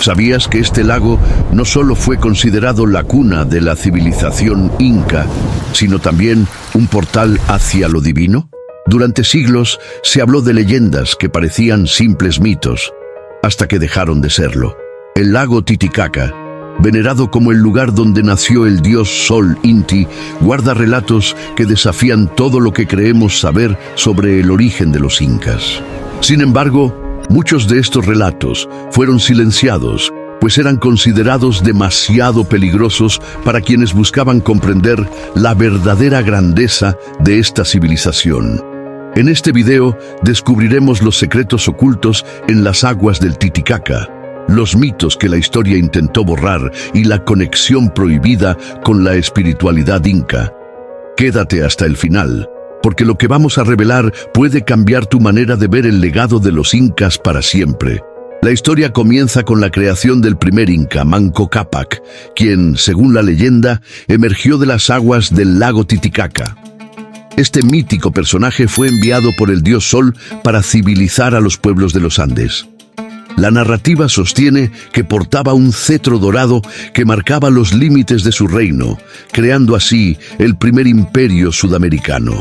¿Sabías que este lago no solo fue considerado la cuna de la civilización inca, sino también un portal hacia lo divino? Durante siglos se habló de leyendas que parecían simples mitos, hasta que dejaron de serlo. El lago Titicaca, venerado como el lugar donde nació el dios Sol Inti, guarda relatos que desafían todo lo que creemos saber sobre el origen de los incas. Sin embargo, muchos de estos relatos fueron silenciados, pues eran considerados demasiado peligrosos para quienes buscaban comprender la verdadera grandeza de esta civilización. En este video descubriremos los secretos ocultos en las aguas del Titicaca, los mitos que la historia intentó borrar y la conexión prohibida con la espiritualidad inca. Quédate hasta el final, porque lo que vamos a revelar puede cambiar tu manera de ver el legado de los incas para siempre. La historia comienza con la creación del primer inca, Manco Cápac, quien, según la leyenda, emergió de las aguas del lago Titicaca. Este mítico personaje fue enviado por el dios Sol para civilizar a los pueblos de los Andes. La narrativa sostiene que portaba un cetro dorado que marcaba los límites de su reino, creando así el primer imperio sudamericano.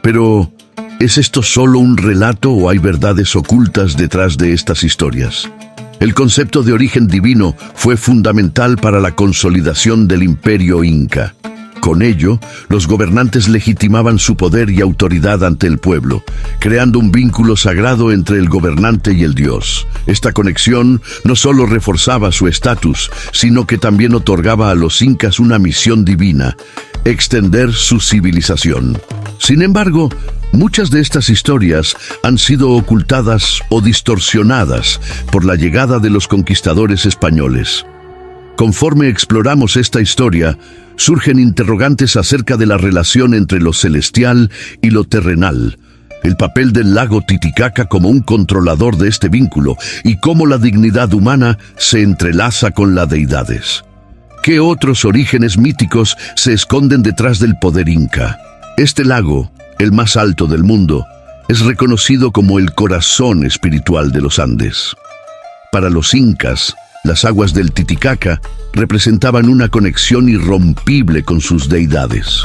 Pero, ¿es esto solo un relato o hay verdades ocultas detrás de estas historias? El concepto de origen divino fue fundamental para la consolidación del imperio inca. Con ello, los gobernantes legitimaban su poder y autoridad ante el pueblo, creando un vínculo sagrado entre el gobernante y el dios. Esta conexión no solo reforzaba su estatus, sino que también otorgaba a los incas una misión divina: extender su civilización. Sin embargo, muchas de estas historias han sido ocultadas o distorsionadas por la llegada de los conquistadores españoles. Conforme exploramos esta historia, surgen interrogantes acerca de la relación entre lo celestial y lo terrenal, el papel del lago Titicaca como un controlador de este vínculo y cómo la dignidad humana se entrelaza con las deidades. ¿Qué otros orígenes míticos se esconden detrás del poder inca? Este lago, el más alto del mundo, es reconocido como el corazón espiritual de los Andes. Para los incas, las aguas del Titicaca representaban una conexión irrompible con sus deidades.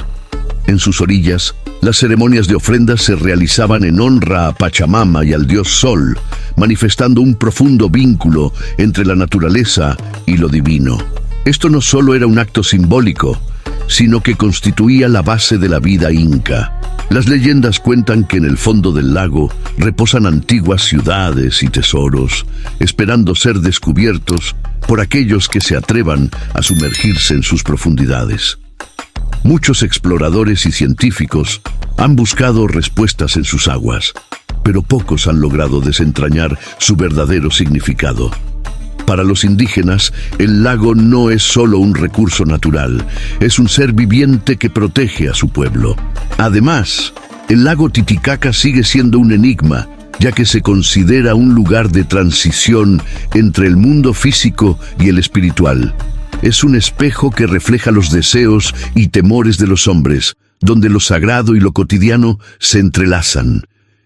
En sus orillas, las ceremonias de ofrendas se realizaban en honra a Pachamama y al dios Sol, manifestando un profundo vínculo entre la naturaleza y lo divino. Esto no solo era un acto simbólico, sino que constituía la base de la vida inca. Las leyendas cuentan que en el fondo del lago reposan antiguas ciudades y tesoros, esperando ser descubiertos por aquellos que se atrevan a sumergirse en sus profundidades. Muchos exploradores y científicos han buscado respuestas en sus aguas, pero pocos han logrado desentrañar su verdadero significado. Para los indígenas, el lago no es solo un recurso natural, es un ser viviente que protege a su pueblo. Además, el lago Titicaca sigue siendo un enigma, ya que se considera un lugar de transición entre el mundo físico y el espiritual. Es un espejo que refleja los deseos y temores de los hombres, donde lo sagrado y lo cotidiano se entrelazan.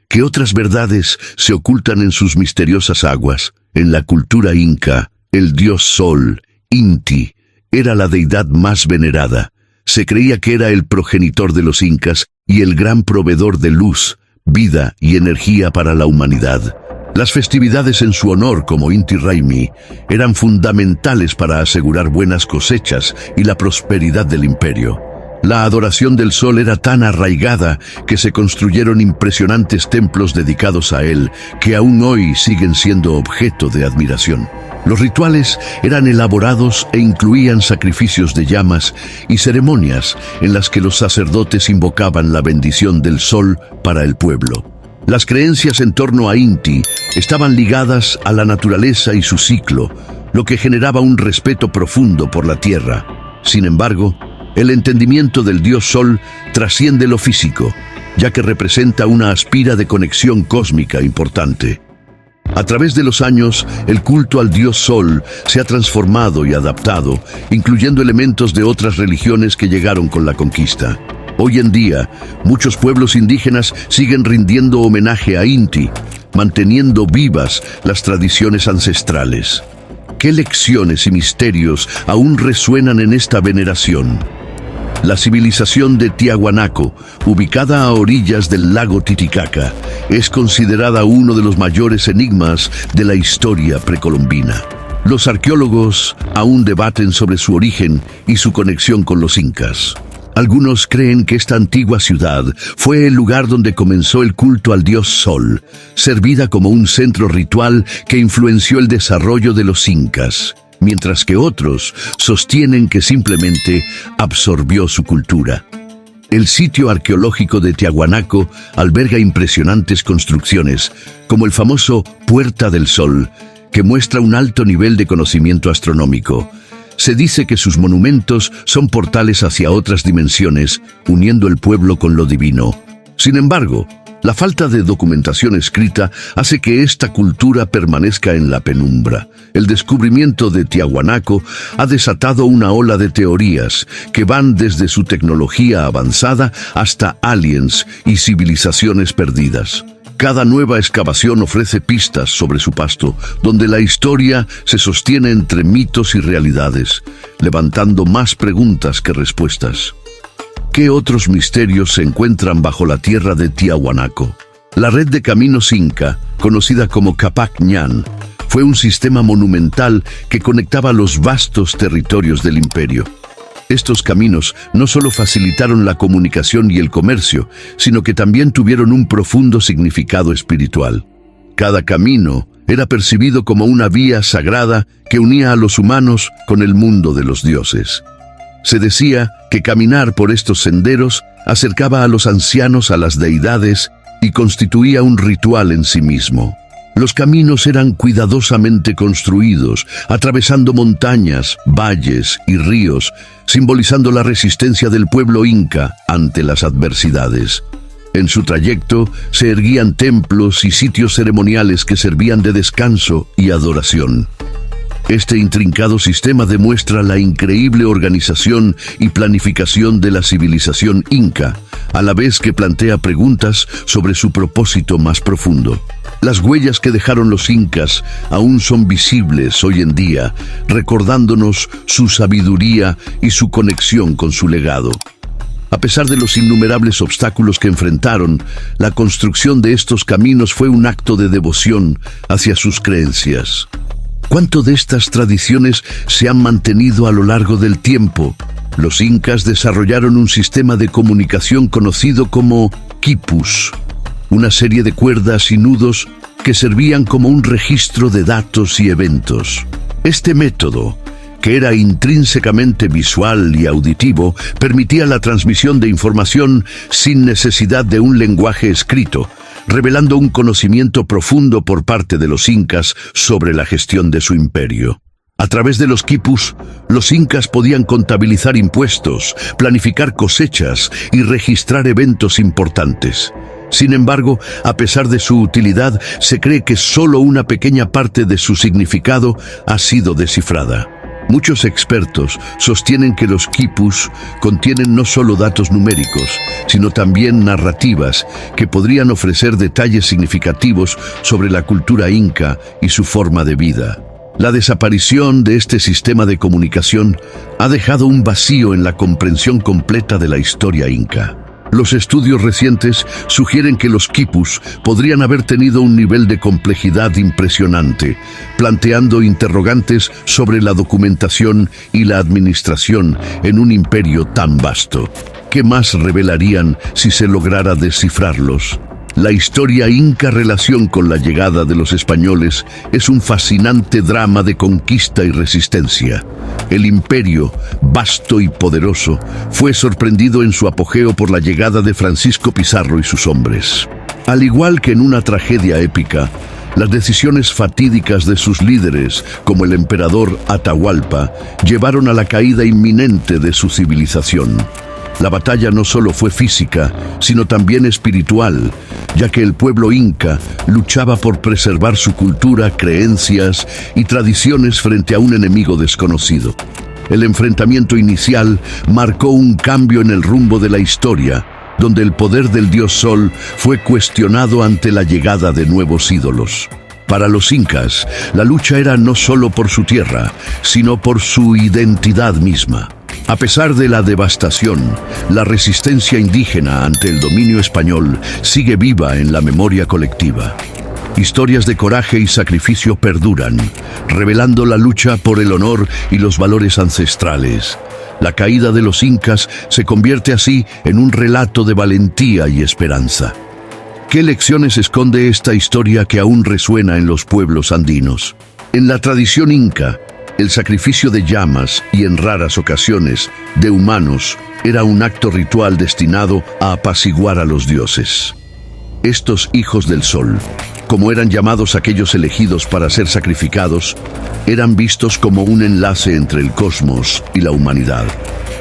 ¿Qué otras verdades se ocultan en sus misteriosas aguas? En la cultura inca, el dios Sol, Inti, era la deidad más venerada. Se creía que era el progenitor de los incas y el gran proveedor de luz, vida y energía para la humanidad. Las festividades en su honor, como Inti Raymi, eran fundamentales para asegurar buenas cosechas y la prosperidad del imperio. La adoración del sol era tan arraigada que se construyeron impresionantes templos dedicados a él, que aún hoy siguen siendo objeto de admiración. Los rituales eran elaborados e incluían sacrificios de llamas y ceremonias en las que los sacerdotes invocaban la bendición del sol para el pueblo. Las creencias en torno a Inti estaban ligadas a la naturaleza y su ciclo, lo que generaba un respeto profundo por la tierra. Sin embargo, el entendimiento del dios Sol trasciende lo físico, ya que representa una aspira de conexión cósmica importante. A través de los años, el culto al dios Sol se ha transformado y adaptado, incluyendo elementos de otras religiones que llegaron con la conquista. Hoy en día, muchos pueblos indígenas siguen rindiendo homenaje a Inti, manteniendo vivas las tradiciones ancestrales. ¿Qué lecciones y misterios aún resuenan en esta veneración? La civilización de Tiahuanaco, ubicada a orillas del lago Titicaca, es considerada uno de los mayores enigmas de la historia precolombina. Los arqueólogos aún debaten sobre su origen y su conexión con los incas. Algunos creen que esta antigua ciudad fue el lugar donde comenzó el culto al dios Sol, servida como un centro ritual que influenció el desarrollo de los incas, mientras que otros sostienen que simplemente absorbió su cultura. El sitio arqueológico de Tiahuanaco alberga impresionantes construcciones, como el famoso Puerta del Sol, que muestra un alto nivel de conocimiento astronómico. Se dice que sus monumentos son portales hacia otras dimensiones, uniendo el pueblo con lo divino. Sin embargo, la falta de documentación escrita hace que esta cultura permanezca en la penumbra. El descubrimiento de Tiahuanaco ha desatado una ola de teorías que van desde su tecnología avanzada hasta aliens y civilizaciones perdidas. Cada nueva excavación ofrece pistas sobre su pasto, donde la historia se sostiene entre mitos y realidades, levantando más preguntas que respuestas. ¿Qué otros misterios se encuentran bajo la tierra de Tiahuanaco? La red de caminos inca, conocida como Capac Ñan, fue un sistema monumental que conectaba los vastos territorios del imperio. Estos caminos no solo facilitaron la comunicación y el comercio, sino que también tuvieron un profundo significado espiritual. Cada camino era percibido como una vía sagrada que unía a los humanos con el mundo de los dioses. Se decía que caminar por estos senderos acercaba a los ancianos a las deidades y constituía un ritual en sí mismo. Los caminos eran cuidadosamente construidos, atravesando montañas, valles y ríos, simbolizando la resistencia del pueblo inca ante las adversidades. En su trayecto se erguían templos y sitios ceremoniales que servían de descanso y adoración. Este intrincado sistema demuestra la increíble organización y planificación de la civilización inca, a la vez que plantea preguntas sobre su propósito más profundo. Las huellas que dejaron los incas aún son visibles hoy en día, recordándonos su sabiduría y su conexión con su legado. A pesar de los innumerables obstáculos que enfrentaron, la construcción de estos caminos fue un acto de devoción hacia sus creencias. ¿Cuánto de estas tradiciones se han mantenido a lo largo del tiempo? Los incas desarrollaron un sistema de comunicación conocido como quipus, una serie de cuerdas y nudos que servían como un registro de datos y eventos. Este método, que era intrínsecamente visual y auditivo, permitía la transmisión de información sin necesidad de un lenguaje escrito, revelando un conocimiento profundo por parte de los incas sobre la gestión de su imperio. A través de los quipus, los incas podían contabilizar impuestos, planificar cosechas y registrar eventos importantes. Sin embargo, a pesar de su utilidad, se cree que solo una pequeña parte de su significado ha sido descifrada. Muchos expertos sostienen que los quipus contienen no solo datos numéricos, sino también narrativas que podrían ofrecer detalles significativos sobre la cultura inca y su forma de vida. La desaparición de este sistema de comunicación ha dejado un vacío en la comprensión completa de la historia inca. Los estudios recientes sugieren que los quipus podrían haber tenido un nivel de complejidad impresionante, planteando interrogantes sobre la documentación y la administración en un imperio tan vasto. ¿Qué más revelarían si se lograra descifrarlos? La historia inca relación con la llegada de los españoles es un fascinante drama de conquista y resistencia. El imperio, vasto y poderoso, fue sorprendido en su apogeo por la llegada de Francisco Pizarro y sus hombres. Al igual que en una tragedia épica, las decisiones fatídicas de sus líderes, como el emperador Atahualpa, llevaron a la caída inminente de su civilización. La batalla no solo fue física, sino también espiritual, ya que el pueblo inca luchaba por preservar su cultura, creencias y tradiciones frente a un enemigo desconocido. El enfrentamiento inicial marcó un cambio en el rumbo de la historia, donde el poder del dios Sol fue cuestionado ante la llegada de nuevos ídolos. Para los incas, la lucha era no solo por su tierra, sino por su identidad misma. A pesar de la devastación, la resistencia indígena ante el dominio español sigue viva en la memoria colectiva. Historias de coraje y sacrificio perduran, revelando la lucha por el honor y los valores ancestrales. La caída de los incas se convierte así en un relato de valentía y esperanza. ¿Qué lecciones esconde esta historia que aún resuena en los pueblos andinos? En la tradición inca, el sacrificio de llamas y, en raras ocasiones, de humanos, era un acto ritual destinado a apaciguar a los dioses. Estos hijos del sol, como eran llamados aquellos elegidos para ser sacrificados, eran vistos como un enlace entre el cosmos y la humanidad.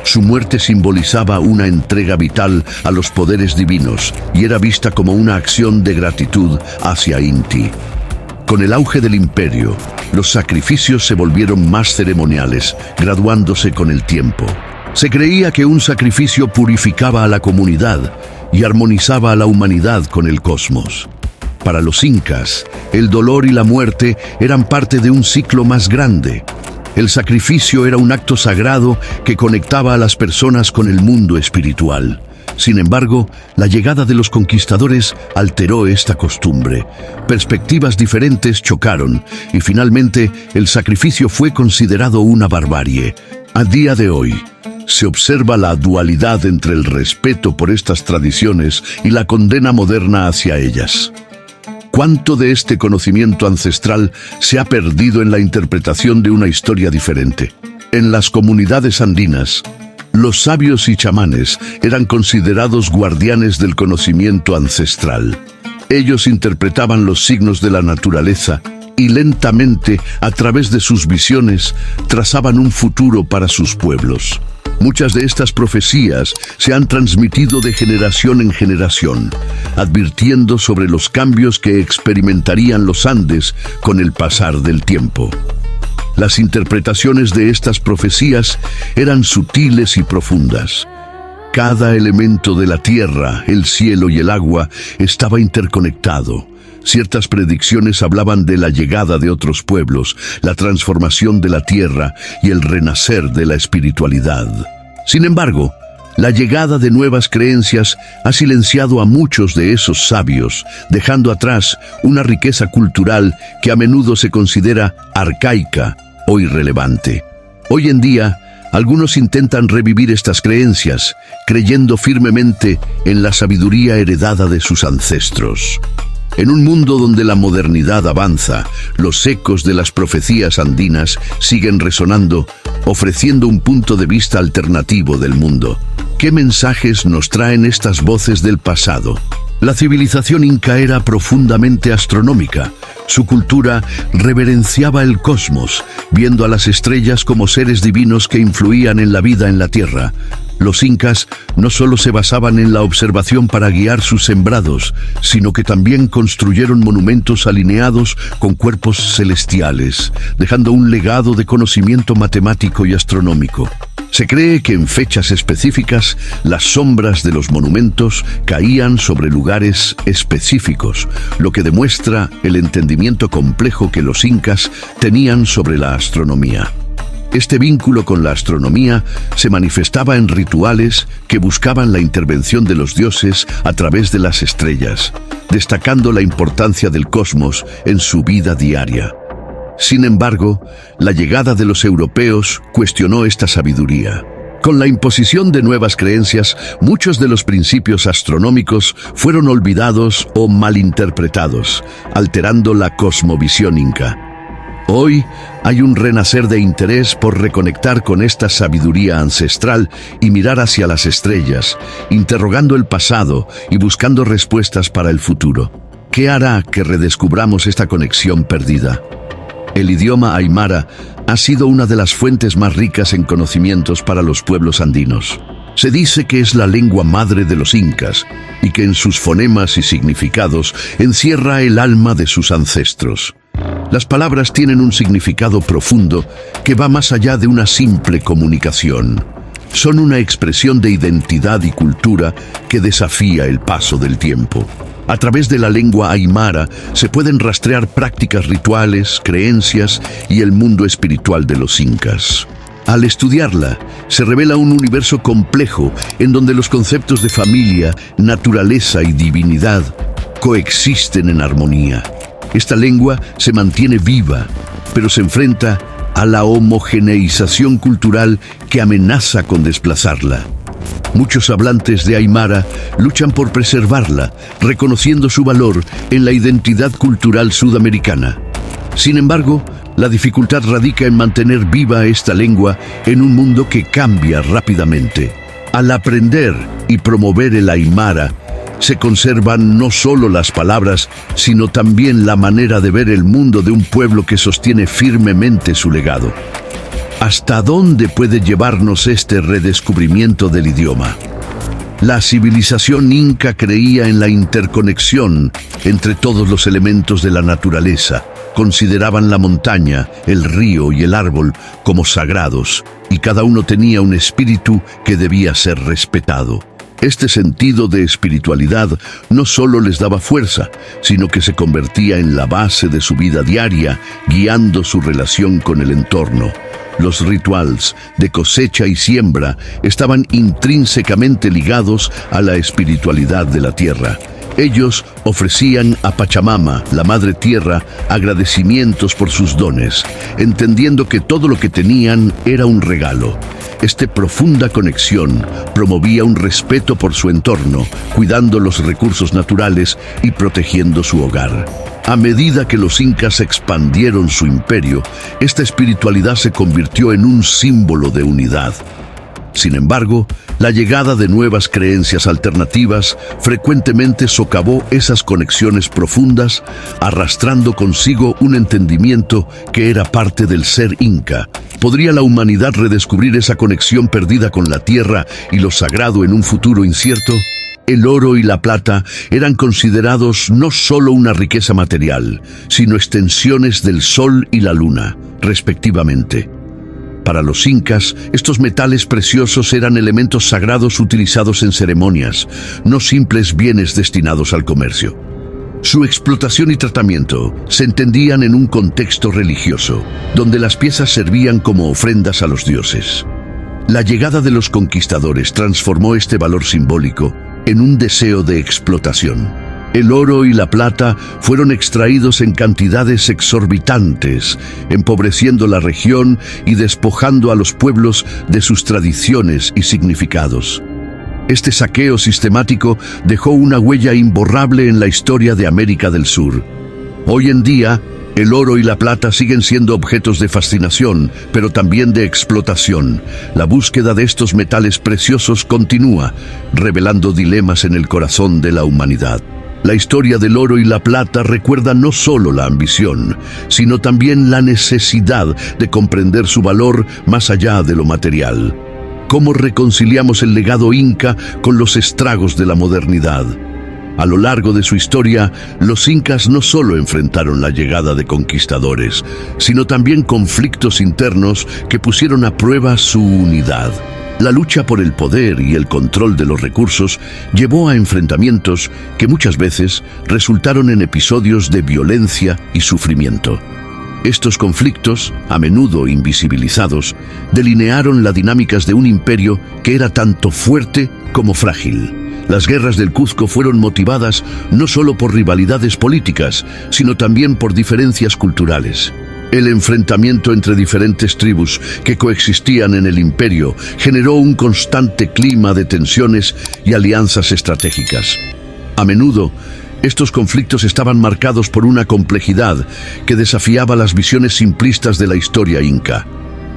Su muerte simbolizaba una entrega vital a los poderes divinos y era vista como una acción de gratitud hacia Inti. Con el auge del imperio, los sacrificios se volvieron más ceremoniales, graduándose con el tiempo. Se creía que un sacrificio purificaba a la comunidad y armonizaba a la humanidad con el cosmos. Para los incas, el dolor y la muerte eran parte de un ciclo más grande. El sacrificio era un acto sagrado que conectaba a las personas con el mundo espiritual. Sin embargo, la llegada de los conquistadores alteró esta costumbre. Perspectivas diferentes chocaron y finalmente el sacrificio fue considerado una barbarie. A día de hoy, se observa la dualidad entre el respeto por estas tradiciones y la condena moderna hacia ellas. ¿Cuánto de este conocimiento ancestral se ha perdido en la interpretación de una historia diferente? En las comunidades andinas, los sabios y chamanes eran considerados guardianes del conocimiento ancestral. Ellos interpretaban los signos de la naturaleza y lentamente, a través de sus visiones, trazaban un futuro para sus pueblos. Muchas de estas profecías se han transmitido de generación en generación, advirtiendo sobre los cambios que experimentarían los Andes con el pasar del tiempo. Las interpretaciones de estas profecías eran sutiles y profundas. Cada elemento de la tierra, el cielo y el agua estaba interconectado. Ciertas predicciones hablaban de la llegada de otros pueblos, la transformación de la tierra y el renacer de la espiritualidad. Sin embargo, la llegada de nuevas creencias ha silenciado a muchos de esos sabios, dejando atrás una riqueza cultural que a menudo se considera arcaica o irrelevante. Hoy en día, algunos intentan revivir estas creencias, creyendo firmemente en la sabiduría heredada de sus ancestros. En un mundo donde la modernidad avanza, los ecos de las profecías andinas siguen resonando, ofreciendo un punto de vista alternativo del mundo. ¿Qué mensajes nos traen estas voces del pasado? La civilización inca era profundamente astronómica. Su cultura reverenciaba el cosmos, viendo a las estrellas como seres divinos que influían en la vida en la Tierra. Los incas no solo se basaban en la observación para guiar sus sembrados, sino que también construyeron monumentos alineados con cuerpos celestiales, dejando un legado de conocimiento matemático y astronómico. Se cree que en fechas específicas, las sombras de los monumentos caían sobre lugares específicos, lo que demuestra el entendimiento complejo que los incas tenían sobre la astronomía. Este vínculo con la astronomía se manifestaba en rituales que buscaban la intervención de los dioses a través de las estrellas, destacando la importancia del cosmos en su vida diaria. Sin embargo, la llegada de los europeos cuestionó esta sabiduría. Con la imposición de nuevas creencias, muchos de los principios astronómicos fueron olvidados o malinterpretados, alterando la cosmovisión inca. Hoy hay un renacer de interés por reconectar con esta sabiduría ancestral y mirar hacia las estrellas, interrogando el pasado y buscando respuestas para el futuro. ¿Qué hará que redescubramos esta conexión perdida? El idioma aymara ha sido una de las fuentes más ricas en conocimientos para los pueblos andinos. Se dice que es la lengua madre de los incas y que en sus fonemas y significados encierra el alma de sus ancestros. Las palabras tienen un significado profundo que va más allá de una simple comunicación. Son una expresión de identidad y cultura que desafía el paso del tiempo. A través de la lengua aymara se pueden rastrear prácticas rituales, creencias y el mundo espiritual de los incas. Al estudiarla, se revela un universo complejo en donde los conceptos de familia, naturaleza y divinidad coexisten en armonía. Esta lengua se mantiene viva, pero se enfrenta a la homogeneización cultural que amenaza con desplazarla. Muchos hablantes de aymara luchan por preservarla, reconociendo su valor en la identidad cultural sudamericana. Sin embargo, la dificultad radica en mantener viva esta lengua en un mundo que cambia rápidamente. Al aprender y promover el aymara, se conservan no solo las palabras, sino también la manera de ver el mundo de un pueblo que sostiene firmemente su legado. ¿Hasta dónde puede llevarnos este redescubrimiento del idioma? La civilización inca creía en la interconexión entre todos los elementos de la naturaleza. Consideraban la montaña, el río y el árbol como sagrados, y cada uno tenía un espíritu que debía ser respetado. Este sentido de espiritualidad no solo les daba fuerza, sino que se convertía en la base de su vida diaria, guiando su relación con el entorno. Los rituales de cosecha y siembra estaban intrínsecamente ligados a la espiritualidad de la tierra. Ellos ofrecían a Pachamama, la Madre Tierra, agradecimientos por sus dones, entendiendo que todo lo que tenían era un regalo. Esta profunda conexión promovía un respeto por su entorno, cuidando los recursos naturales y protegiendo su hogar. A medida que los incas expandieron su imperio, esta espiritualidad se convirtió en un símbolo de unidad. Sin embargo, la llegada de nuevas creencias alternativas frecuentemente socavó esas conexiones profundas, arrastrando consigo un entendimiento que era parte del ser inca. ¿Podría la humanidad redescubrir esa conexión perdida con la tierra y lo sagrado en un futuro incierto? El oro y la plata eran considerados no solo una riqueza material, sino extensiones del sol y la luna, respectivamente. Para los incas, estos metales preciosos eran elementos sagrados utilizados en ceremonias, no simples bienes destinados al comercio. Su explotación y tratamiento se entendían en un contexto religioso, donde las piezas servían como ofrendas a los dioses. La llegada de los conquistadores transformó este valor simbólico en un deseo de explotación. El oro y la plata fueron extraídos en cantidades exorbitantes, empobreciendo la región y despojando a los pueblos de sus tradiciones y significados. Este saqueo sistemático dejó una huella imborrable en la historia de América del Sur. Hoy en día, el oro y la plata siguen siendo objetos de fascinación, pero también de explotación. La búsqueda de estos metales preciosos continúa, revelando dilemas en el corazón de la humanidad. La historia del oro y la plata recuerda no solo la ambición, sino también la necesidad de comprender su valor más allá de lo material. ¿Cómo reconciliamos el legado inca con los estragos de la modernidad? A lo largo de su historia, los incas no solo enfrentaron la llegada de conquistadores, sino también conflictos internos que pusieron a prueba su unidad. La lucha por el poder y el control de los recursos llevó a enfrentamientos que muchas veces resultaron en episodios de violencia y sufrimiento. Estos conflictos, a menudo invisibilizados, delinearon las dinámicas de un imperio que era tanto fuerte como frágil. Las guerras del Cuzco fueron motivadas no solo por rivalidades políticas, sino también por diferencias culturales. El enfrentamiento entre diferentes tribus que coexistían en el imperio generó un constante clima de tensiones y alianzas estratégicas. A menudo, estos conflictos estaban marcados por una complejidad que desafiaba las visiones simplistas de la historia inca.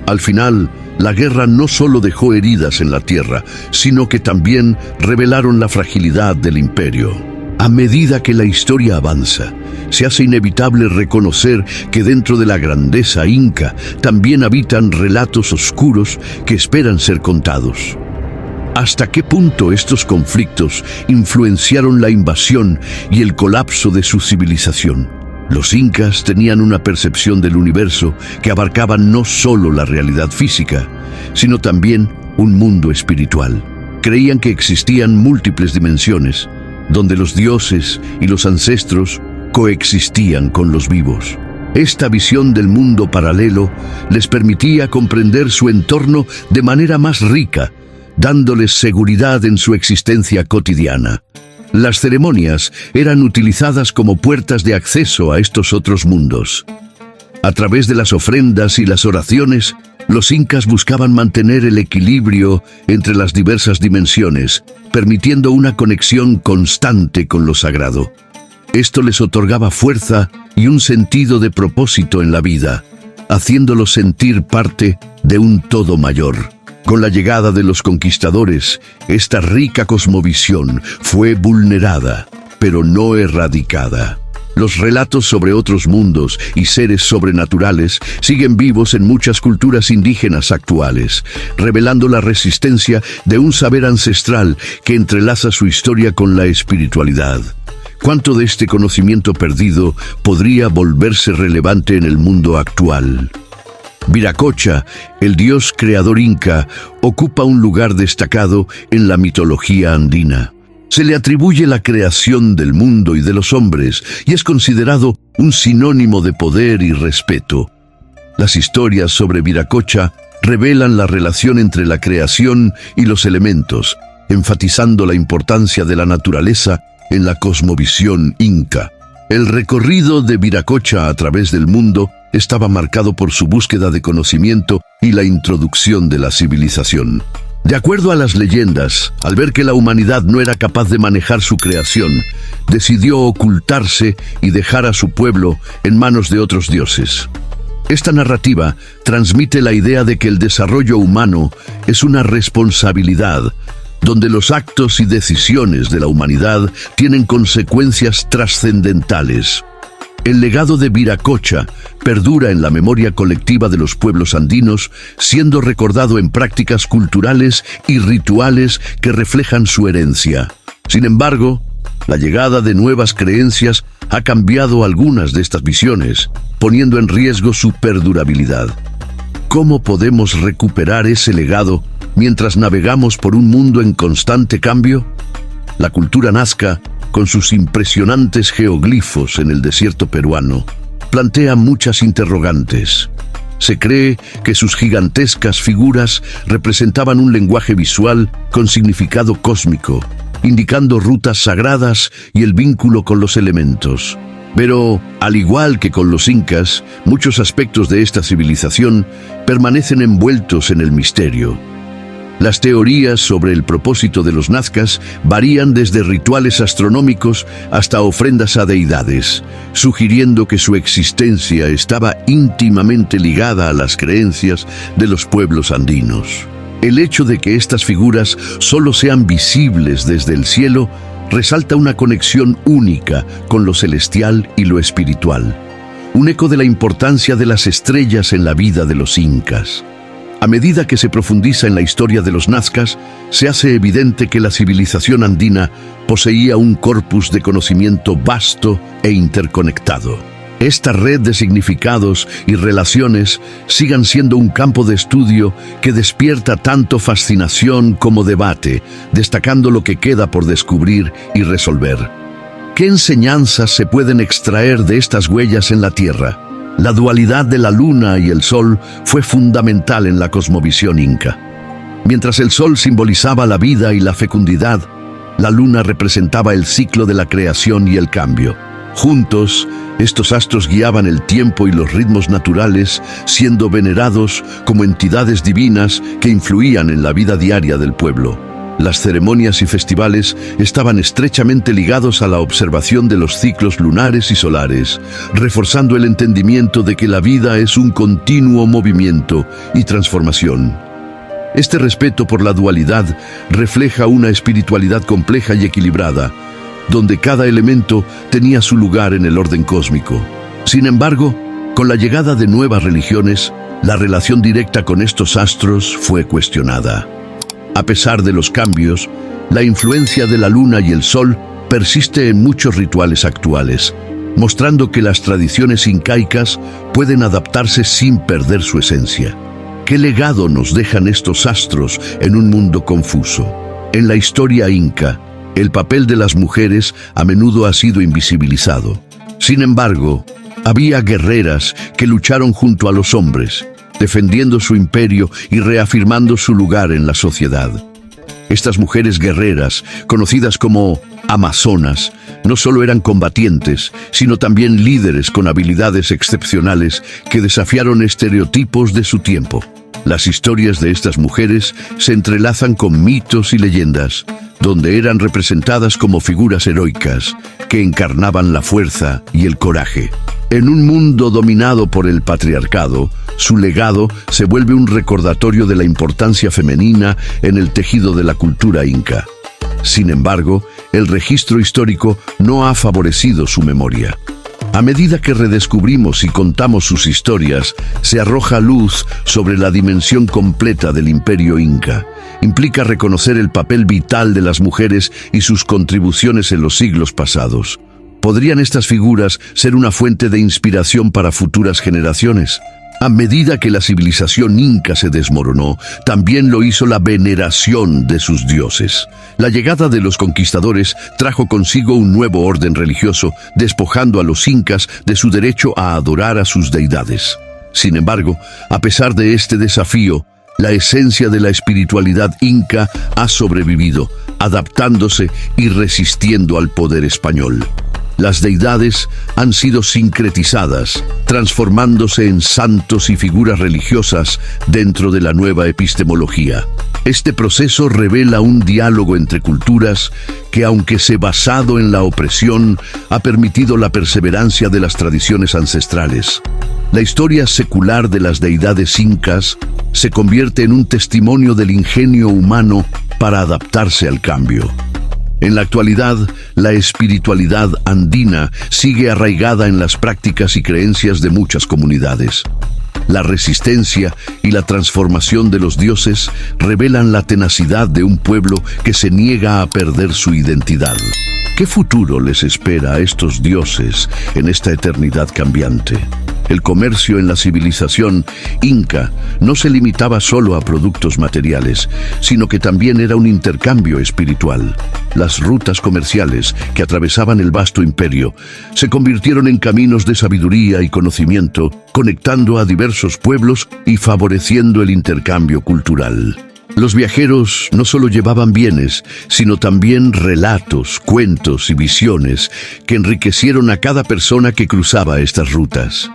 Al final, la guerra no solo dejó heridas en la tierra, sino que también revelaron la fragilidad del imperio. A medida que la historia avanza, se hace inevitable reconocer que dentro de la grandeza inca también habitan relatos oscuros que esperan ser contados. ¿Hasta qué punto estos conflictos influenciaron la invasión y el colapso de su civilización? Los incas tenían una percepción del universo que abarcaba no solo la realidad física, sino también un mundo espiritual. Creían que existían múltiples dimensiones, donde los dioses y los ancestros coexistían con los vivos. Esta visión del mundo paralelo les permitía comprender su entorno de manera más rica, dándoles seguridad en su existencia cotidiana. Las ceremonias eran utilizadas como puertas de acceso a estos otros mundos. A través de las ofrendas y las oraciones, los incas buscaban mantener el equilibrio entre las diversas dimensiones, permitiendo una conexión constante con lo sagrado. Esto les otorgaba fuerza y un sentido de propósito en la vida, haciéndolos sentir parte de un todo mayor. Con la llegada de los conquistadores, esta rica cosmovisión fue vulnerada, pero no erradicada. Los relatos sobre otros mundos y seres sobrenaturales siguen vivos en muchas culturas indígenas actuales, revelando la resistencia de un saber ancestral que entrelaza su historia con la espiritualidad. ¿Cuánto de este conocimiento perdido podría volverse relevante en el mundo actual? Viracocha, el dios creador inca, ocupa un lugar destacado en la mitología andina. Se le atribuye la creación del mundo y de los hombres y es considerado un sinónimo de poder y respeto. Las historias sobre Viracocha revelan la relación entre la creación y los elementos, enfatizando la importancia de la naturaleza en la cosmovisión inca. El recorrido de Viracocha a través del mundo estaba marcado por su búsqueda de conocimiento y la introducción de la civilización. De acuerdo a las leyendas, al ver que la humanidad no era capaz de manejar su creación, decidió ocultarse y dejar a su pueblo en manos de otros dioses. Esta narrativa transmite la idea de que el desarrollo humano es una responsabilidad, donde los actos y decisiones de la humanidad tienen consecuencias trascendentales. El legado de Viracocha perdura en la memoria colectiva de los pueblos andinos, siendo recordado en prácticas culturales y rituales que reflejan su herencia. Sin embargo, la llegada de nuevas creencias ha cambiado algunas de estas visiones, poniendo en riesgo su perdurabilidad. ¿Cómo podemos recuperar ese legado mientras navegamos por un mundo en constante cambio? La cultura nazca, con sus impresionantes geoglifos en el desierto peruano, plantea muchas interrogantes. Se cree que sus gigantescas figuras representaban un lenguaje visual con significado cósmico, indicando rutas sagradas y el vínculo con los elementos. Pero, al igual que con los incas, muchos aspectos de esta civilización permanecen envueltos en el misterio. Las teorías sobre el propósito de los nazcas varían desde rituales astronómicos hasta ofrendas a deidades, sugiriendo que su existencia estaba íntimamente ligada a las creencias de los pueblos andinos. El hecho de que estas figuras solo sean visibles desde el cielo resalta una conexión única con lo celestial y lo espiritual, un eco de la importancia de las estrellas en la vida de los incas. A medida que se profundiza en la historia de los nazcas, se hace evidente que la civilización andina poseía un corpus de conocimiento vasto e interconectado. Esta red de significados y relaciones sigan siendo un campo de estudio que despierta tanto fascinación como debate, destacando lo que queda por descubrir y resolver. ¿Qué enseñanzas se pueden extraer de estas huellas en la Tierra? La dualidad de la luna y el sol fue fundamental en la cosmovisión inca. Mientras el sol simbolizaba la vida y la fecundidad, la luna representaba el ciclo de la creación y el cambio. Juntos, estos astros guiaban el tiempo y los ritmos naturales, siendo venerados como entidades divinas que influían en la vida diaria del pueblo. Las ceremonias y festivales estaban estrechamente ligados a la observación de los ciclos lunares y solares, reforzando el entendimiento de que la vida es un continuo movimiento y transformación. Este respeto por la dualidad refleja una espiritualidad compleja y equilibrada, donde cada elemento tenía su lugar en el orden cósmico. Sin embargo, con la llegada de nuevas religiones, la relación directa con estos astros fue cuestionada. A pesar de los cambios, la influencia de la luna y el sol persiste en muchos rituales actuales, mostrando que las tradiciones incaicas pueden adaptarse sin perder su esencia. ¿Qué legado nos dejan estos astros en un mundo confuso? En la historia inca, el papel de las mujeres a menudo ha sido invisibilizado. Sin embargo, había guerreras que lucharon junto a los hombres, defendiendo su imperio y reafirmando su lugar en la sociedad. Estas mujeres guerreras, conocidas como amazonas, no solo eran combatientes, sino también líderes con habilidades excepcionales que desafiaron estereotipos de su tiempo. Las historias de estas mujeres se entrelazan con mitos y leyendas, donde eran representadas como figuras heroicas que encarnaban la fuerza y el coraje. En un mundo dominado por el patriarcado, su legado se vuelve un recordatorio de la importancia femenina en el tejido de la cultura inca. Sin embargo, el registro histórico no ha favorecido su memoria. A medida que redescubrimos y contamos sus historias, se arroja luz sobre la dimensión completa del imperio inca. Implica reconocer el papel vital de las mujeres y sus contribuciones en los siglos pasados. ¿Podrían estas figuras ser una fuente de inspiración para futuras generaciones? A medida que la civilización inca se desmoronó, también lo hizo la veneración de sus dioses. La llegada de los conquistadores trajo consigo un nuevo orden religioso, despojando a los incas de su derecho a adorar a sus deidades. Sin embargo, a pesar de este desafío, la esencia de la espiritualidad inca ha sobrevivido, adaptándose y resistiendo al poder español. Las deidades han sido sincretizadas, transformándose en santos y figuras religiosas dentro de la nueva epistemología. Este proceso revela un diálogo entre culturas que, aunque se basado en la opresión, ha permitido la perseverancia de las tradiciones ancestrales. La historia secular de las deidades incas se convierte en un testimonio del ingenio humano para adaptarse al cambio. En la actualidad, la espiritualidad andina sigue arraigada en las prácticas y creencias de muchas comunidades. La resistencia y la transformación de los dioses revelan la tenacidad de un pueblo que se niega a perder su identidad. ¿Qué futuro les espera a estos dioses en esta eternidad cambiante? El comercio en la civilización inca no se limitaba solo a productos materiales, sino que también era un intercambio espiritual. Las rutas comerciales que atravesaban el vasto imperio se convirtieron en caminos de sabiduría y conocimiento, conectando a diversos pueblos y favoreciendo el intercambio cultural. Los viajeros no solo llevaban bienes, sino también relatos, cuentos y visiones que enriquecieron a cada persona que cruzaba estas rutas.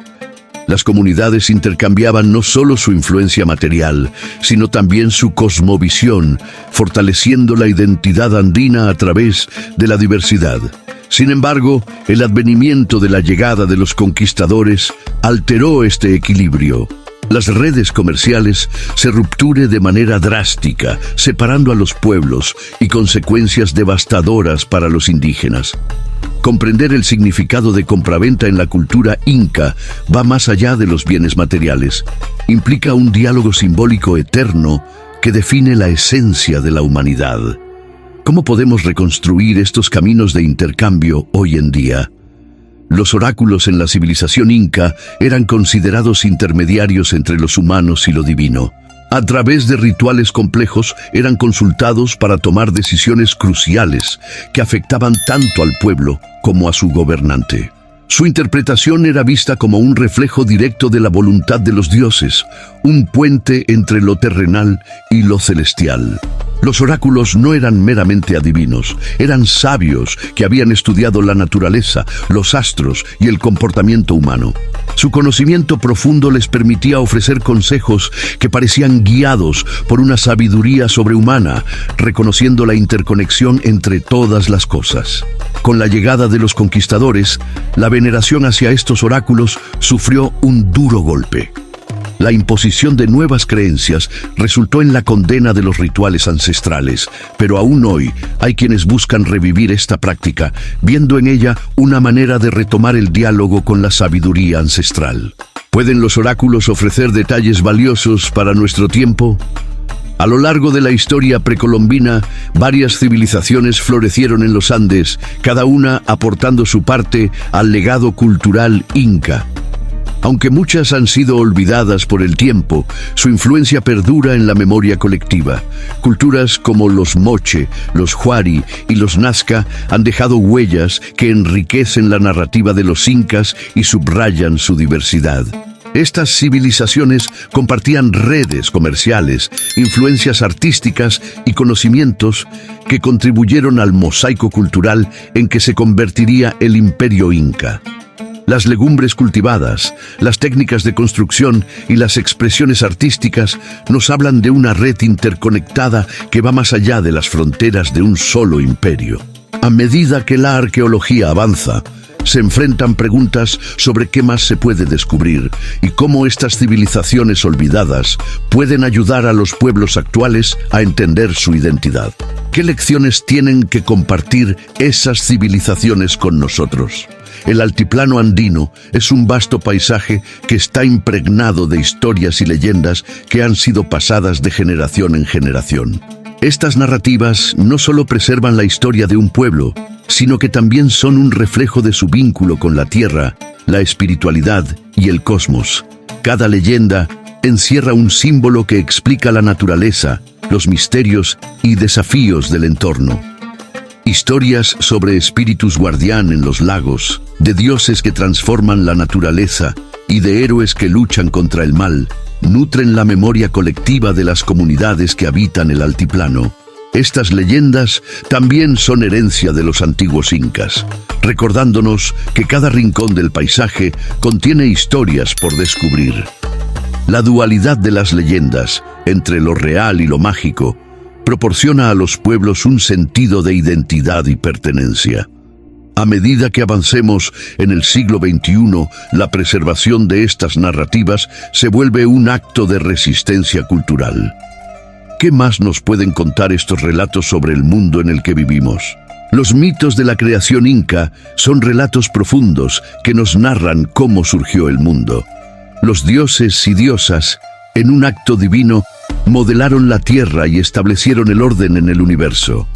Las comunidades intercambiaban no solo su influencia material, sino también su cosmovisión, fortaleciendo la identidad andina a través de la diversidad. Sin embargo, el advenimiento de la llegada de los conquistadores alteró este equilibrio. Las redes comerciales se rupturan de manera drástica, separando a los pueblos y consecuencias devastadoras para los indígenas. Comprender el significado de compraventa en la cultura inca va más allá de los bienes materiales. Implica un diálogo simbólico eterno que define la esencia de la humanidad. ¿Cómo podemos reconstruir estos caminos de intercambio hoy en día? Los oráculos en la civilización inca eran considerados intermediarios entre los humanos y lo divino. A través de rituales complejos eran consultados para tomar decisiones cruciales que afectaban tanto al pueblo como a su gobernante. Su interpretación era vista como un reflejo directo de la voluntad de los dioses, un puente entre lo terrenal y lo celestial. Los oráculos no eran meramente adivinos, eran sabios que habían estudiado la naturaleza, los astros y el comportamiento humano. Su conocimiento profundo les permitía ofrecer consejos que parecían guiados por una sabiduría sobrehumana, reconociendo la interconexión entre todas las cosas. Con la llegada de los conquistadores, la veneración hacia estos oráculos sufrió un duro golpe. La imposición de nuevas creencias resultó en la condena de los rituales ancestrales, pero aún hoy hay quienes buscan revivir esta práctica, viendo en ella una manera de retomar el diálogo con la sabiduría ancestral. ¿Pueden los oráculos ofrecer detalles valiosos para nuestro tiempo? A lo largo de la historia precolombina, varias civilizaciones florecieron en los Andes, cada una aportando su parte al legado cultural inca. Aunque muchas han sido olvidadas por el tiempo, su influencia perdura en la memoria colectiva. Culturas como los Moche, los Huari y los Nazca han dejado huellas que enriquecen la narrativa de los incas y subrayan su diversidad. Estas civilizaciones compartían redes comerciales, influencias artísticas y conocimientos que contribuyeron al mosaico cultural en que se convertiría el imperio inca. Las legumbres cultivadas, las técnicas de construcción y las expresiones artísticas nos hablan de una red interconectada que va más allá de las fronteras de un solo imperio. A medida que la arqueología avanza, se enfrentan preguntas sobre qué más se puede descubrir y cómo estas civilizaciones olvidadas pueden ayudar a los pueblos actuales a entender su identidad. ¿Qué lecciones tienen que compartir esas civilizaciones con nosotros? El altiplano andino es un vasto paisaje que está impregnado de historias y leyendas que han sido pasadas de generación en generación. Estas narrativas no solo preservan la historia de un pueblo, sino que también son un reflejo de su vínculo con la tierra, la espiritualidad y el cosmos. Cada leyenda encierra un símbolo que explica la naturaleza, los misterios y desafíos del entorno. Historias sobre espíritus guardián en los lagos, de dioses que transforman la naturaleza y de héroes que luchan contra el mal, nutren la memoria colectiva de las comunidades que habitan el altiplano. Estas leyendas también son herencia de los antiguos incas, recordándonos que cada rincón del paisaje contiene historias por descubrir. La dualidad de las leyendas, entre lo real y lo mágico, proporciona a los pueblos un sentido de identidad y pertenencia. A medida que avancemos en el siglo XXI, la preservación de estas narrativas se vuelve un acto de resistencia cultural. ¿Qué más nos pueden contar estos relatos sobre el mundo en el que vivimos? Los mitos de la creación inca son relatos profundos que nos narran cómo surgió el mundo. Los dioses y diosas, en un acto divino, modelaron la tierra y establecieron el orden en el universo.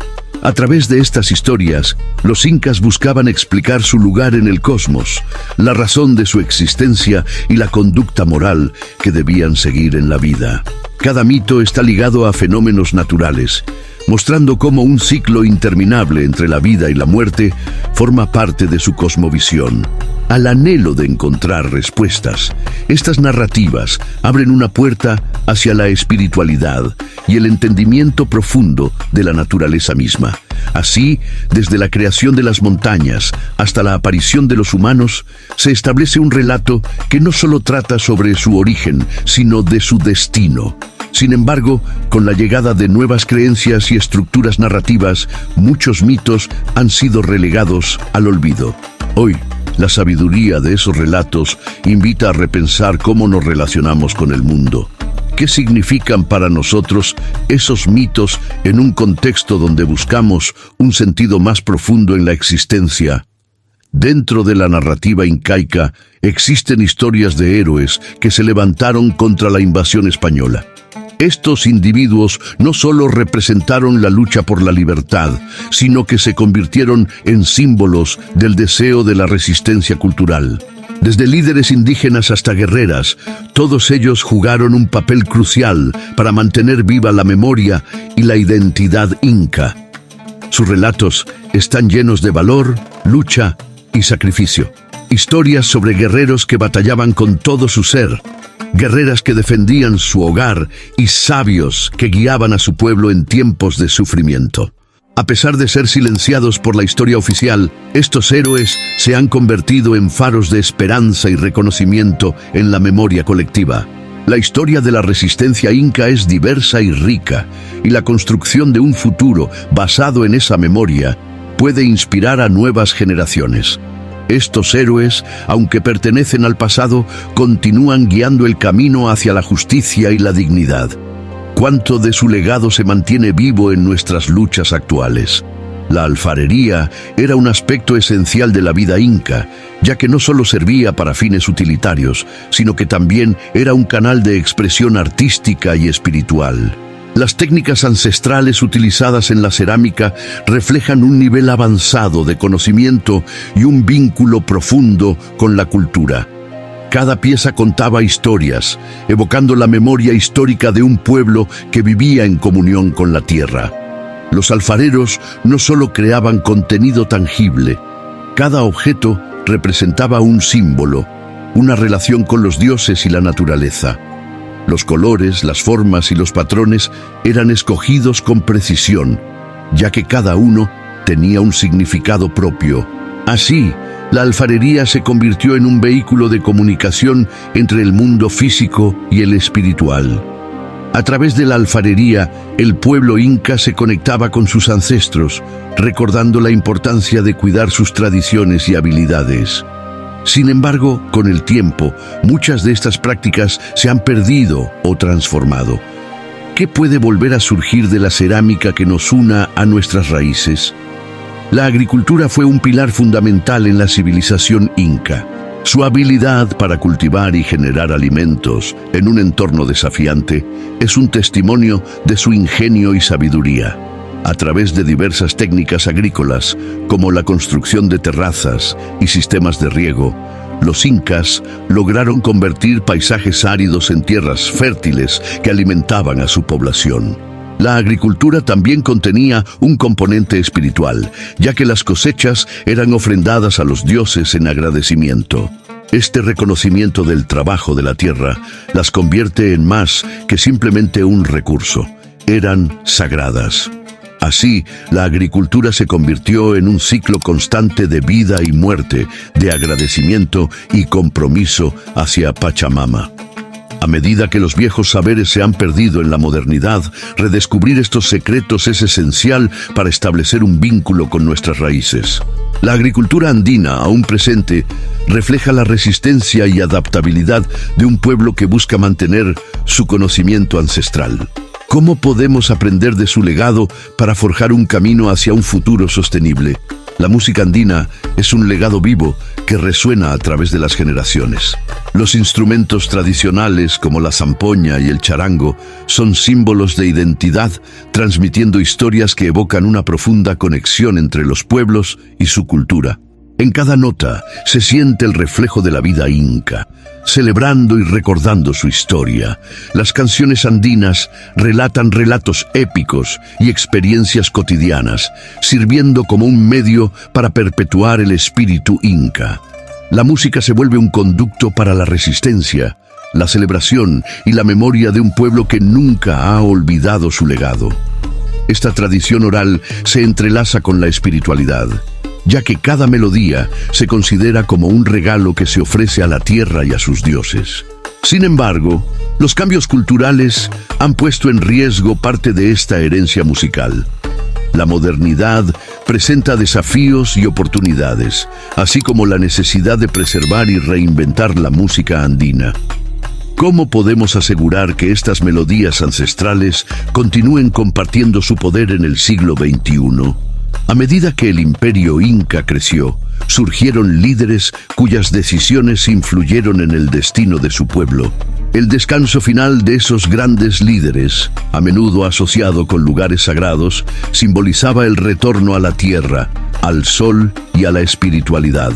A través de estas historias, los incas buscaban explicar su lugar en el cosmos, la razón de su existencia y la conducta moral que debían seguir en la vida. Cada mito está ligado a fenómenos naturales, mostrando cómo un ciclo interminable entre la vida y la muerte forma parte de su cosmovisión. Al anhelo de encontrar respuestas, estas narrativas abren una puerta hacia la espiritualidad y el entendimiento profundo de la naturaleza misma. Así, desde la creación de las montañas hasta la aparición de los humanos, se establece un relato que no solo trata sobre su origen, sino de su destino. Sin embargo, con la llegada de nuevas creencias y estructuras narrativas, muchos mitos han sido relegados al olvido. Hoy, la sabiduría de esos relatos invita a repensar cómo nos relacionamos con el mundo. ¿Qué significan para nosotros esos mitos en un contexto donde buscamos un sentido más profundo en la existencia? Dentro de la narrativa incaica existen historias de héroes que se levantaron contra la invasión española. Estos individuos no solo representaron la lucha por la libertad, sino que se convirtieron en símbolos del deseo de la resistencia cultural. Desde líderes indígenas hasta guerreras, todos ellos jugaron un papel crucial para mantener viva la memoria y la identidad inca. Sus relatos están llenos de valor, lucha y sacrificio. Historias sobre guerreros que batallaban con todo su ser, guerreras que defendían su hogar y sabios que guiaban a su pueblo en tiempos de sufrimiento. A pesar de ser silenciados por la historia oficial, estos héroes se han convertido en faros de esperanza y reconocimiento en la memoria colectiva. La historia de la resistencia inca es diversa y rica, y la construcción de un futuro basado en esa memoria puede inspirar a nuevas generaciones. Estos héroes, aunque pertenecen al pasado, continúan guiando el camino hacia la justicia y la dignidad. ¿Cuánto de su legado se mantiene vivo en nuestras luchas actuales? La alfarería era un aspecto esencial de la vida inca, ya que no solo servía para fines utilitarios, sino que también era un canal de expresión artística y espiritual. Las técnicas ancestrales utilizadas en la cerámica reflejan un nivel avanzado de conocimiento y un vínculo profundo con la cultura. Cada pieza contaba historias, evocando la memoria histórica de un pueblo que vivía en comunión con la tierra. Los alfareros no solo creaban contenido tangible, cada objeto representaba un símbolo, una relación con los dioses y la naturaleza. Los colores, las formas y los patrones eran escogidos con precisión, ya que cada uno tenía un significado propio. Así, la alfarería se convirtió en un vehículo de comunicación entre el mundo físico y el espiritual. A través de la alfarería, el pueblo inca se conectaba con sus ancestros, recordando la importancia de cuidar sus tradiciones y habilidades. Sin embargo, con el tiempo, muchas de estas prácticas se han perdido o transformado. ¿Qué puede volver a surgir de la cerámica que nos una a nuestras raíces? La agricultura fue un pilar fundamental en la civilización inca. Su habilidad para cultivar y generar alimentos en un entorno desafiante es un testimonio de su ingenio y sabiduría. A través de diversas técnicas agrícolas, como la construcción de terrazas y sistemas de riego, los incas lograron convertir paisajes áridos en tierras fértiles que alimentaban a su población. La agricultura también contenía un componente espiritual, ya que las cosechas eran ofrendadas a los dioses en agradecimiento. Este reconocimiento del trabajo de la tierra las convierte en más que simplemente un recurso. Eran sagradas. Así, la agricultura se convirtió en un ciclo constante de vida y muerte, de agradecimiento y compromiso hacia Pachamama. A medida que los viejos saberes se han perdido en la modernidad, redescubrir estos secretos es esencial para establecer un vínculo con nuestras raíces. La agricultura andina, aún presente, refleja la resistencia y adaptabilidad de un pueblo que busca mantener su conocimiento ancestral. ¿Cómo podemos aprender de su legado para forjar un camino hacia un futuro sostenible? La música andina es un legado vivo que resuena a través de las generaciones. Los instrumentos tradicionales como la zampoña y el charango son símbolos de identidad, transmitiendo historias que evocan una profunda conexión entre los pueblos y su cultura. En cada nota se siente el reflejo de la vida inca, celebrando y recordando su historia. Las canciones andinas relatan relatos épicos y experiencias cotidianas, sirviendo como un medio para perpetuar el espíritu inca. La música se vuelve un conducto para la resistencia, la celebración y la memoria de un pueblo que nunca ha olvidado su legado. Esta tradición oral se entrelaza con la espiritualidad, ya que cada melodía se considera como un regalo que se ofrece a la tierra y a sus dioses. Sin embargo, los cambios culturales han puesto en riesgo parte de esta herencia musical. La modernidad presenta desafíos y oportunidades, así como la necesidad de preservar y reinventar la música andina. ¿Cómo podemos asegurar que estas melodías ancestrales continúen compartiendo su poder en el siglo XXI? A medida que el imperio inca creció, surgieron líderes cuyas decisiones influyeron en el destino de su pueblo. El descanso final de esos grandes líderes, a menudo asociado con lugares sagrados, simbolizaba el retorno a la tierra, al sol y a la espiritualidad.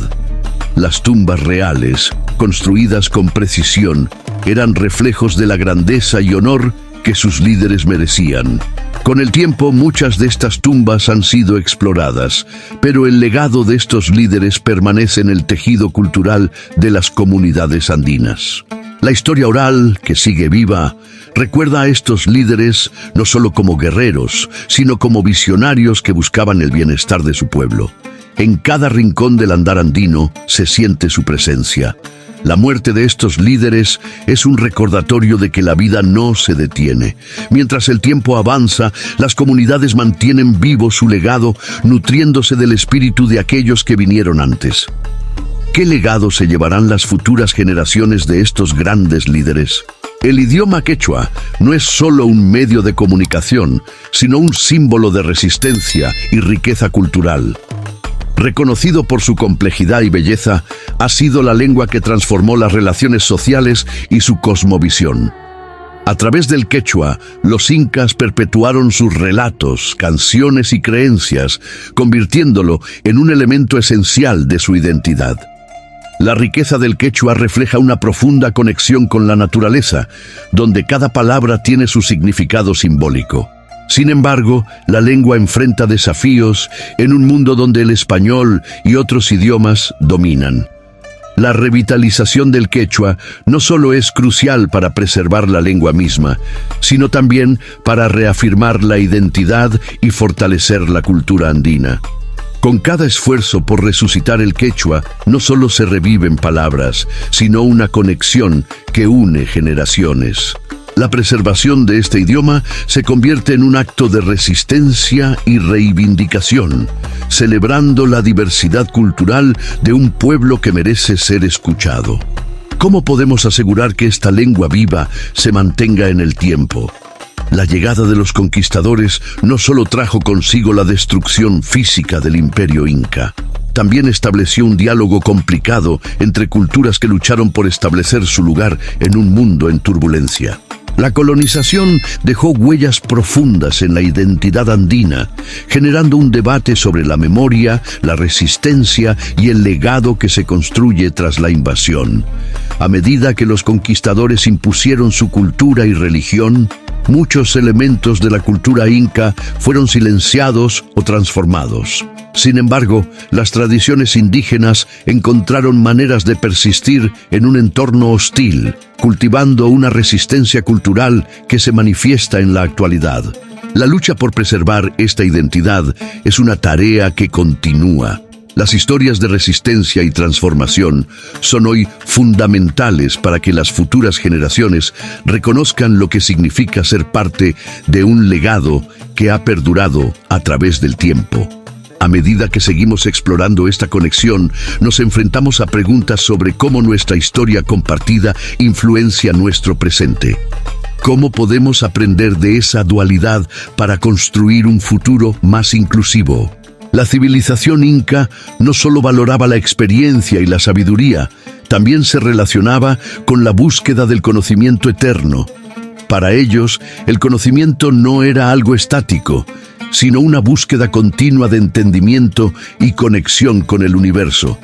Las tumbas reales, construidas con precisión, eran reflejos de la grandeza y honor que sus líderes merecían. Con el tiempo, muchas de estas tumbas han sido exploradas, pero el legado de estos líderes permanece en el tejido cultural de las comunidades andinas. La historia oral, que sigue viva, recuerda a estos líderes no solo como guerreros, sino como visionarios que buscaban el bienestar de su pueblo. En cada rincón del andar andino se siente su presencia. La muerte de estos líderes es un recordatorio de que la vida no se detiene. Mientras el tiempo avanza, las comunidades mantienen vivo su legado, nutriéndose del espíritu de aquellos que vinieron antes. ¿Qué legado se llevarán las futuras generaciones de estos grandes líderes? El idioma quechua no es solo un medio de comunicación, sino un símbolo de resistencia y riqueza cultural. Reconocido por su complejidad y belleza, ha sido la lengua que transformó las relaciones sociales y su cosmovisión. A través del quechua, los incas perpetuaron sus relatos, canciones y creencias, convirtiéndolo en un elemento esencial de su identidad. La riqueza del quechua refleja una profunda conexión con la naturaleza, donde cada palabra tiene su significado simbólico. Sin embargo, la lengua enfrenta desafíos en un mundo donde el español y otros idiomas dominan. La revitalización del quechua no solo es crucial para preservar la lengua misma, sino también para reafirmar la identidad y fortalecer la cultura andina. Con cada esfuerzo por resucitar el quechua, no solo se reviven palabras, sino una conexión que une generaciones. La preservación de este idioma se convierte en un acto de resistencia y reivindicación, celebrando la diversidad cultural de un pueblo que merece ser escuchado. ¿Cómo podemos asegurar que esta lengua viva se mantenga en el tiempo? La llegada de los conquistadores no solo trajo consigo la destrucción física del imperio inca, también estableció un diálogo complicado entre culturas que lucharon por establecer su lugar en un mundo en turbulencia. La colonización dejó huellas profundas en la identidad andina, generando un debate sobre la memoria, la resistencia y el legado que se construye tras la invasión. A medida que los conquistadores impusieron su cultura y religión, muchos elementos de la cultura inca fueron silenciados o transformados. Sin embargo, las tradiciones indígenas encontraron maneras de persistir en un entorno hostil, cultivando una resistencia cultural que se manifiesta en la actualidad. La lucha por preservar esta identidad es una tarea que continúa. Las historias de resistencia y transformación son hoy fundamentales para que las futuras generaciones reconozcan lo que significa ser parte de un legado que ha perdurado a través del tiempo. A medida que seguimos explorando esta conexión, nos enfrentamos a preguntas sobre cómo nuestra historia compartida influencia nuestro presente. ¿Cómo podemos aprender de esa dualidad para construir un futuro más inclusivo? La civilización inca no solo valoraba la experiencia y la sabiduría, también se relacionaba con la búsqueda del conocimiento eterno. Para ellos, el conocimiento no era algo estático, sino una búsqueda continua de entendimiento y conexión con el universo.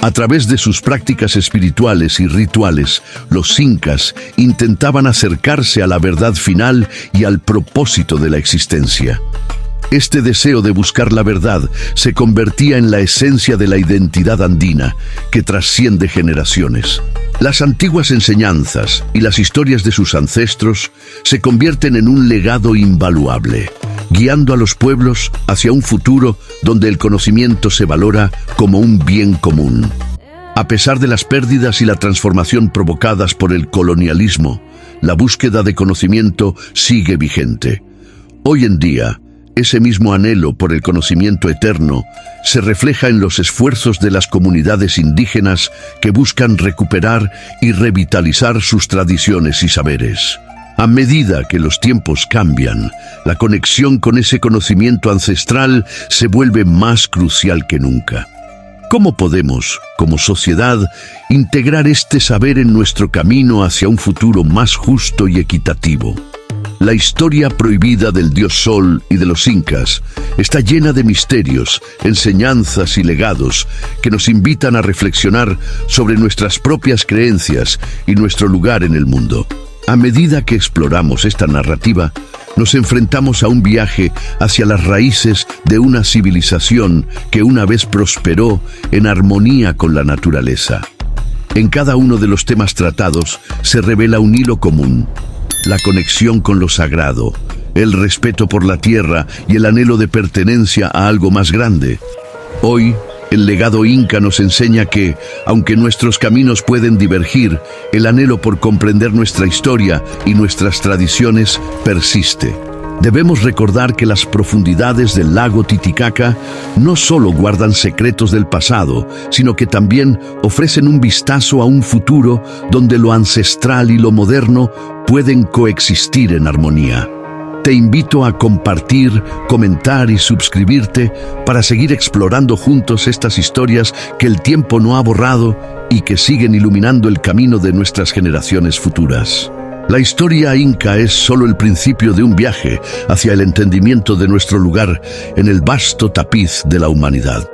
A través de sus prácticas espirituales y rituales, los incas intentaban acercarse a la verdad final y al propósito de la existencia. Este deseo de buscar la verdad se convertía en la esencia de la identidad andina, que trasciende generaciones. Las antiguas enseñanzas y las historias de sus ancestros se convierten en un legado invaluable, guiando a los pueblos hacia un futuro donde el conocimiento se valora como un bien común. A pesar de las pérdidas y la transformación provocadas por el colonialismo, la búsqueda de conocimiento sigue vigente. Hoy en día, ese mismo anhelo por el conocimiento eterno se refleja en los esfuerzos de las comunidades indígenas que buscan recuperar y revitalizar sus tradiciones y saberes. A medida que los tiempos cambian, la conexión con ese conocimiento ancestral se vuelve más crucial que nunca. ¿Cómo podemos, como sociedad, integrar este saber en nuestro camino hacia un futuro más justo y equitativo? La historia prohibida del dios Sol y de los incas está llena de misterios, enseñanzas y legados que nos invitan a reflexionar sobre nuestras propias creencias y nuestro lugar en el mundo. A medida que exploramos esta narrativa, nos enfrentamos a un viaje hacia las raíces de una civilización que una vez prosperó en armonía con la naturaleza. En cada uno de los temas tratados se revela un hilo común: la conexión con lo sagrado, el respeto por la tierra y el anhelo de pertenencia a algo más grande. Hoy, el legado inca nos enseña que, aunque nuestros caminos pueden divergir, el anhelo por comprender nuestra historia y nuestras tradiciones persiste. Debemos recordar que las profundidades del lago Titicaca no solo guardan secretos del pasado, sino que también ofrecen un vistazo a un futuro donde lo ancestral y lo moderno pueden coexistir en armonía. Te invito a compartir, comentar y suscribirte para seguir explorando juntos estas historias que el tiempo no ha borrado y que siguen iluminando el camino de nuestras generaciones futuras. La historia inca es solo el principio de un viaje hacia el entendimiento de nuestro lugar en el vasto tapiz de la humanidad.